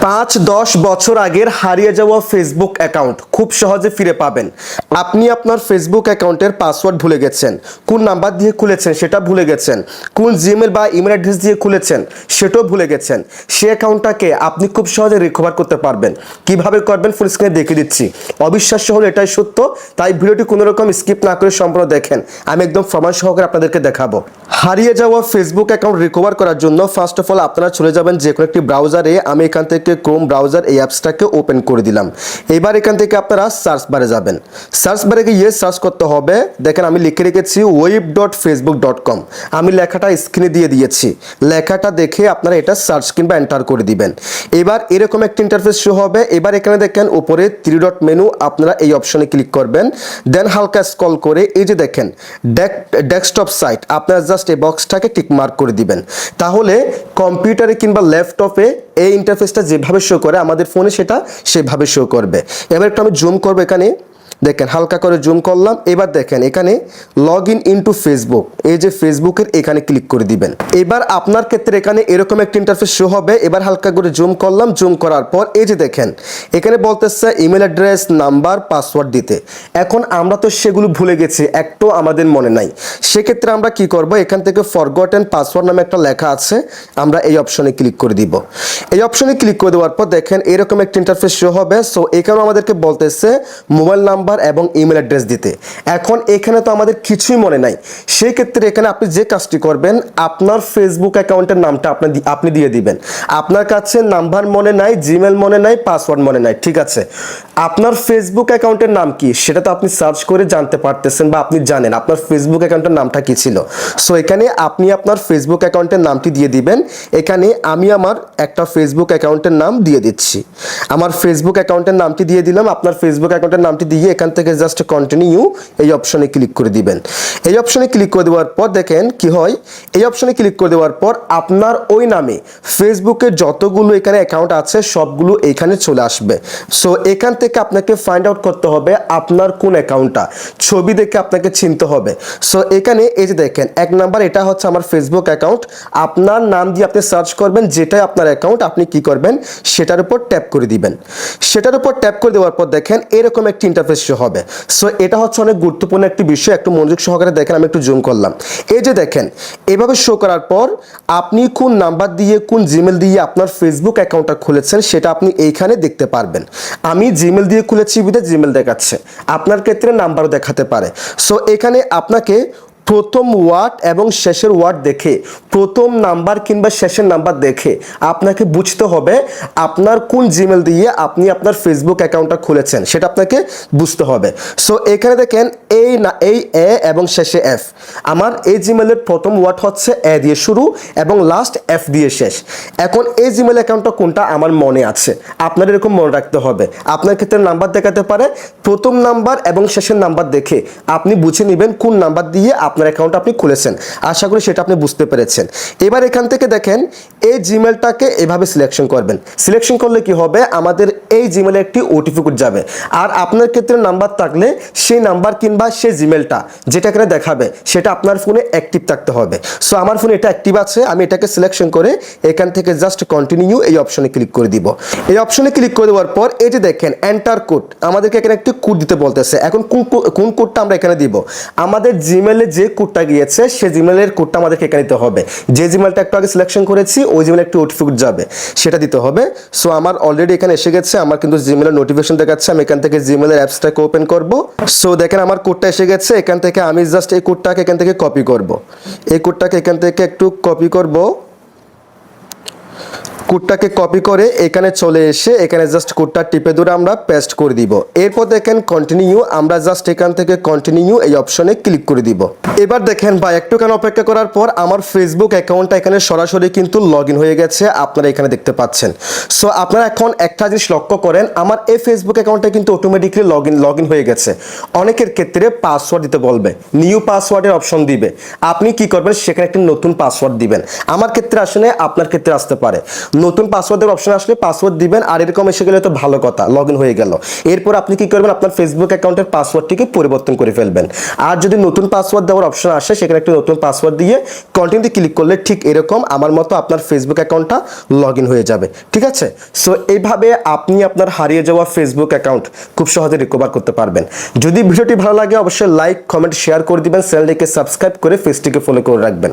5-10 বছর আগের হারিয়ে যাওয়া ফেসবুক অ্যাকাউন্ট খুব সহজে ফিরে পাবেন। আপনি আপনার ফেসবুক অ্যাকাউন্টের পাসওয়ার্ড ভুলে গেছেন, কোন নাম্বার দিয়ে খুলেছেন সেটা ভুলে গেছেন, কোন জিমেল বা ইমেল অ্যাড্রেস দিয়ে খুলেছেন সেটাও ভুলে গেছেন। সে অ্যাকাউন্টটাকে আপনি খুব সহজে রিকভার করতে পারবেন। কিভাবে করবেন ফুল স্ক্রিনে দেখিয়ে দিচ্ছি। অবিশ্বাস্য হলে এটাই সত্য, তাই ভিডিওটি কোনো রকম স্কিপ না করে সম্পূর্ণ দেখেন। আমি একদম প্রমাণ সহকারে আপনাদেরকে দেখাবো। হারিয়ে যাওয়া ফেসবুক অ্যাকাউন্ট রিকভার করার জন্য ফার্স্ট অফ অল আপনারা চলে যাবেন যে কোনো একটি ব্রাউজারে। আমি এখান থেকে ক্রোম ব্রাউজার এই অ্যাপসটাকে ওপেন করে দিলাম। এবার এখান থেকে আপনারা সার্চ বারে যাবেন। সার্চ বারে গিয়ে সার্চ করতে হবে। দেখেন আমি লিখে রেখেছি web.facebook.com। আমি লেখাটা স্ক্রিনে দিয়ে দিয়েছি। লেখাটা দেখে আপনারা এটা সার্চ কিংবা এন্টার করে দিবেন। এবার এরকম একটা ইন্টারফেস শো হবে। এবার এখানে দেখেন উপরে 3 ডট মেনু, আপনারা এই অপশনে ক্লিক করবেন। দেন হালকা স্ক্রল করে এই যে দেখেন ডেস্কটপ সাইট, আপনারা জাস্ট এই বক্সটাকে টিক মার্ক করে দিবেন। তাহলে কম্পিউটারে কিংবা ল্যাপটপে এই ইন্টারফেসটা যেভাবে শো করে আমাদের ফোনে সেটা সেভাবে শো করবে। এবার একটু আমি জুম করবো, এখানে দেখেন হালকা করে জুম করলাম। এবার দেখেন এখানে লগ ইন ইনটু ফেসবুক, এই যে ফেসবুকের এখানে ক্লিক করে দিবেন। এবার আপনার ক্ষেত্রে এখানে এরকম একটা ইন্টারফেস শো হবে। এবার হালকা করে জুম করলাম। জুম করার পর এই যে দেখেন এখানে বলতেছে ইমেল অ্যাড্রেস, নাম্বার, পাসওয়ার্ড দিতে। এখন আমরা তো সেগুলো ভুলে গেছি, একটু আমাদের মনে নাই। সেক্ষেত্রে আমরা কি করব, এখান থেকে ফরগটেন পাসওয়ার্ড নামে একটা লেখা আছে, আমরা এই অপশনে ক্লিক করে দিব। এই অপশনে ক্লিক করে দেওয়ার পর দেখেন এরকম একটা ইন্টারফেস শো হবে। সো এখানেও আমাদেরকে বলতেছে মোবাইল নাম্বার এবং ইমেল অ্যাড্রেস দিতে। এখন এখানে তো আমাদের কিছুই মনে নাই। সেই ক্ষেত্রে এখানে আপনি যে কাজটি করবেন, আপনার ফেসবুক অ্যাকাউন্টের নামটা আপনি দিয়ে দিবেন। আপনার কাছে নাম্বার মনে নাই, জিমেল মনে নাই, পাসওয়ার্ড মনে নাই, ঠিক আছে। আপনার ফেসবুক অ্যাকাউন্টের নাম কি সেটা তো আপনি সার্চ করে জানতে পারতেছেন বা আপনি জানেন আপনার ফেসবুক অ্যাকাউন্টের নামটা কি ছিল। সো এখানে আপনি আপনার ফেসবুক অ্যাকাউন্টের নামটি দিয়ে দিবেন। এখানে আমি আমার একটা ফেসবুক অ্যাকাউন্টের নাম দিয়ে দিচ্ছি। আমার ফেসবুক অ্যাকাউন্টের নামটি দিয়ে দিলাম। আপনার ফেসবুক অ্যাকাউন্টের নামটি দিয়ে এখান থেকে জাস্ট কন্টিনিউ এই অপশনে ক্লিক করে দিবেন। এই অপশনে ক্লিক করে দেওয়ার পর দেখেন কি হয়। এই অপশনে ক্লিক করে দেওয়ার পর আপনার ওই নামে ফেসবুকের যতগুলো এখানে অ্যাকাউন্ট আছে সবগুলো এখানে চলে আসবে। সো এখান থেকে আপনাকে ফাইন্ড আউট করতে হবে আপনার কোন অ্যাকাউন্টটা, ছবি দেখে আপনাকে চিনতে হবে। সো এখানে এই যে দেখেন 1 নাম্বার, এটা হচ্ছে আমার ফেসবুক অ্যাকাউন্ট। আপনার নাম দিয়ে আপনি সার্চ করবেন, যেটাই আপনার অ্যাকাউন্ট আপনি কি করবেন সেটার উপর ট্যাপ করে দিবেন। সেটার উপর ট্যাপ করে দেওয়ার পর দেখেন এরকম একটি ইন্টারফেস শো হবে। সো এটা হচ্ছে অনেক গুরুত্বপূর্ণ একটি বিষয়, একটু মনোযোগ সহকারে দেখেন। আমি একটু জুম করলাম। এই যে দেখেন এভাবে শো করার পর আপনি কোন নাম্বার দিয়ে কোন জিমেল দিয়ে আপনার ফেসবুক অ্যাকাউন্টটা খুলেছেন সেটা আপনি এইখানে দেখতে পারবেন। আমি জিমেল দিয়ে খুলেছি বিধে জিমেল দেখাচ্ছে, আপনার ক্ষেত্রে নাম্বারও দেখাতে পারে। সো এখানে আপনাকে প্রথম ওয়ার্ড এবং শেষের ওয়ার্ড দেখে, প্রথম নাম্বার কিংবা শেষের নাম্বার দেখে আপনাকে বুঝতে হবে আপনার কোন জিমেল দিয়ে আপনি আপনার ফেসবুক অ্যাকাউন্টটা খুলেছেন সেটা আপনাকে বুঝতে হবে। সো এখানে দেখেন এই এ এবং শেষে এফ। আমার এই জিমেলের প্রথম ওয়ার্ড হচ্ছে এ দিয়ে শুরু এবং লাস্ট এফ দিয়ে শেষ। এখন এই জিমেল অ্যাকাউন্টটা কোনটা আমার মনে আছে, আপনার এরকম মনে রাখতে হবে। আপনার ক্ষেত্রে নাম্বার দেখাতে পারে, প্রথম নাম্বার এবং শেষের নাম্বার দেখে আপনি বুঝে নেবেন কোন নাম্বার দিয়ে আপনার অ্যাকাউন্ট আপনি খুলেছেন। আশা করি সেটা আপনি বুঝতে পেরেছেন। এবার এখান থেকে দেখেন এই জিমেলটাকে এভাবে সিলেকশন করবেন। সিলেকশন করলে কি হবে, আমাদের এই জিমেলে একটি ওটিপি কোড যাবে। আর আপনার ক্ষেত্রে নাম্বার থাকলে সেই নাম্বার কিংবা সেই জিমেলটা যেটা এখানে দেখাবে সেটা আপনার ফোনে অ্যাক্টিভ থাকতে হবে। সো আমার ফোনে এটা অ্যাক্টিভ আছে, আমি এটাকে সিলেকশন করে এখান থেকে জাস্ট কন্টিনিউ এই অপশনে ক্লিক করে দিব। এই অপশনে ক্লিক করে দেওয়ার পর এই যে দেখেন এন্টার কোড, আমাদেরকে এখানে একটি কোড দিতে বলতেছে। এখন কোন কোডটা আমরা এখানে দিব, আমাদের জিমেলে যে কোডটা গিয়েছে সেই জিমেলের কোডটা আমাদেরকে এখানে দিতে হবে। যে জিমেলটা একটু আগে সিলেকশন করেছি ওই জিমেলে একটু ওটিপি কোড যাবে, সেটা দিতে হবে। সো আমার অলরেডি এখানে এসে গেছে, আমার কিন্তু জিমেলের নোটিফিকেশন দেখাচ্ছে। আমি এখান থেকে জিমেলের অ্যাপসটাকে ওপেন করব। সো দেখেন আমার কোডটা এসে গেছে। এখান থেকে আমি জাস্ট এই কোডটাকে এখান থেকে কপি করব। এই কোডটাকে এখান থেকে একটু কপি করব। কোডটাকে কপি করে এখানে চলে এসে এখানে জাস্ট কোডটা টিপে ধরে আমরা পেস্ট করে দিব। এরপর দেখেন কন্টিনিউ, আমরা জাস্ট এখান থেকে কন্টিনিউ এই অপশনে ক্লিক করে দিব। এবার দেখেন ভাই একটুখানি অপেক্ষা করার পর আমার ফেসবুক অ্যাকাউন্টটা এখানে সরাসরি কিন্তু লগ ইন হয়ে গেছে, আপনারা এখানে দেখতে পাচ্ছেন। সো আপনারা এখন একটা জিনিস লক্ষ্য করেন, আমার এই ফেসবুক অ্যাকাউন্টটা কিন্তু অটোমেটিকলি লগ ইন হয়ে গেছে। অনেকের ক্ষেত্রে পাসওয়ার্ড দিতে বলবে, নিউ পাসওয়ার্ডের অপশন দিবে। আপনি কি করবেন, সেখানে একটি নতুন পাসওয়ার্ড দিবেন। আমার ক্ষেত্রে আসলে আপনার ক্ষেত্রে আসতে পারে। নতুন পাসওয়ার্ডের অপশন আসলে পাসওয়ার্ড দিবেন, আর এরকম এসে গেলে তো ভালো কথা, লগ ইন হয়ে গেল। এরপর আপনি কি করবেন, আপনার ফেসবুক অ্যাকাউন্টের পাসওয়ার্ডটিকে পরিবর্তন করে ফেলবেন। আর যদি নতুন পাসওয়ার্ড দেওয়ার অপশন আসে, সেখানে একটা নতুন পাসওয়ার্ড দিয়ে কন্টিনিউতে ক্লিক করলে ঠিক এরকম আমার মতো আপনার ফেসবুক অ্যাকাউন্টটা লগ ইন হয়ে যাবে। ঠিক আছে, সো এইভাবে আপনি আপনার হারিয়ে যাওয়া ফেসবুক অ্যাকাউন্ট খুব সহজে রিকভার করতে পারবেন। যদি ভিডিওটি ভালো লাগে অবশ্যই লাইক, কমেন্ট, শেয়ার করে দিবেন। চ্যানেলটিকে সাবস্ক্রাইব করে পেজটিকে ফলো করে রাখবেন।